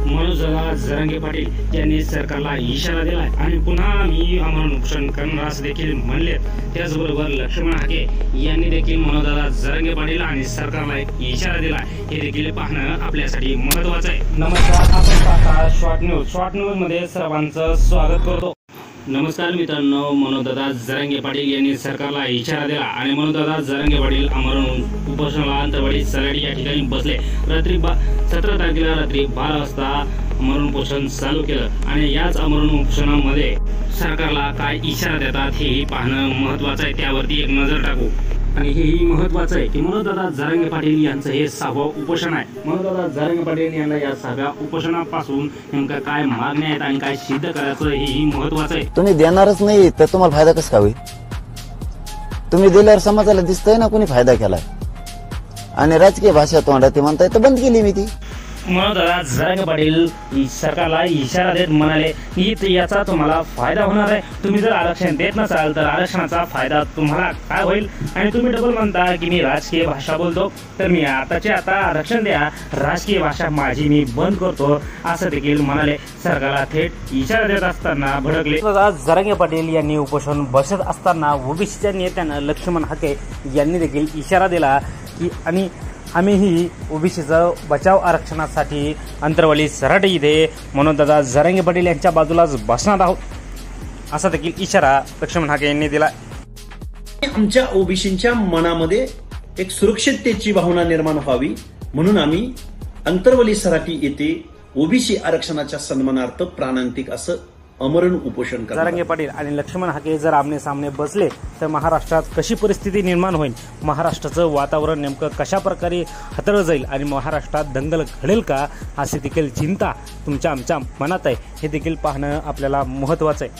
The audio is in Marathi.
मनोजदादा जरांगे पाटील यांनी सरकारला इशारा दिलाय आणि पुन्हा मी आमरण उपोषण करणार असं देखील म्हणले। त्याचबरोबर लक्ष्मण हाके यांनी देखील मनोजदादा जरांगे पाटील आणि सरकारला एक इशारा दिला, हे देखील पाहणं आपल्यासाठी महत्त्वाचं आहे। नमस्कार, आपण पाहता शॉर्ट न्यूज मध्ये सर्वांचं स्वागत करतो। नमस्कार मित्रांनो, मनोजदादा जरांगे पाटील यांनी सरकारला इशारा दिला आणि मनोजदादा जरांगे पाटील आमरण उपोषणाला अंतरवाडी सलाडी या ठिकाणी बसले। रात्री 17 तारखेला रात्री 12 वाजता आमरण उपोषण चालू केलं आणि याच आमरण उपोषणामध्ये सरकारला काय इशारा देतात हेही पाहणं महत्त्वाचं आहे। त्यावरती एक नजर टाकू आणि हेही महत्त्वाचं आहे की मनोजदादा जरांगे पाटील यांचं हे 6वं उपोषण आहे। मनोजदादा जरांगे पाटील यांना या 6व्या उपोषणापासून नेमका काय मागण्या आहेत आणि काय सिद्ध करायचं हेही महत्त्वाचं आहे। तुम्ही देणारच नाही तर तुम्हाला फायदा कसा होईल? तुम्ही दिल्यावर समाजाला दिसतंय ना कोणी फायदा केलाय। आणि राजकीय भाषा तोंडात ते म्हणताय तर बंद केली मी ती। मनोजदादा जरांगे पाटील सरकारला इशारा देत म्हणाले की याचा तुम्हाला फायदा होणार आहे। तुम्ही जर आरक्षण देत नसाल तर आरक्षणाचा फायदा तुम्हाला काय होईल? आणि तुम्ही डबल म्हणता की मी राजकीय भाषा बोलतो, तर मी आताच्या आता आरक्षण द्या, राजकीय भाषा माझी मी बंद करतो असं देखील म्हणाले। सरकारला थेट इशारा देत असताना भडकले जरांगे पाटील यांनी उपोषण बसत असताना ओबीसीच्या नेत्यानं लक्ष्मण हाके यांनी देखील इशारा दिला की आणि आम्हीही ओबीसीचं बचाव आरक्षणासाठी अंतरवाली सराटी इथे मनोजदादा जरांगे पाटील यांच्या बाजूलाच बसणार आहोत असा देखील इशारा लक्ष्मण हाके यांनी दिला। आमच्या ओबीसींच्या मनामध्ये एक सुरक्षिततेची भावना निर्माण व्हावी म्हणून आम्ही अंतरवली सराटी येथे ओबीसी आरक्षणाच्या सन्मानार्थ प्राणांतिक असं आमरण उपोषण करणार। जरांगे पाटील आणि लक्ष्मण हाके जर आमने सामने बसले तर महाराष्ट्रात कशी परिस्थिती निर्माण होईल, महाराष्ट्राचं वातावरण नेमकं कशा प्रकारे हाताळलं जाईल आणि महाराष्ट्रात दंगल घडेल का असे देखील चिंता तुमच्या आमच्या मनात आहे, हे देखील पाहणं आपल्याला महत्त्वाचं आहे।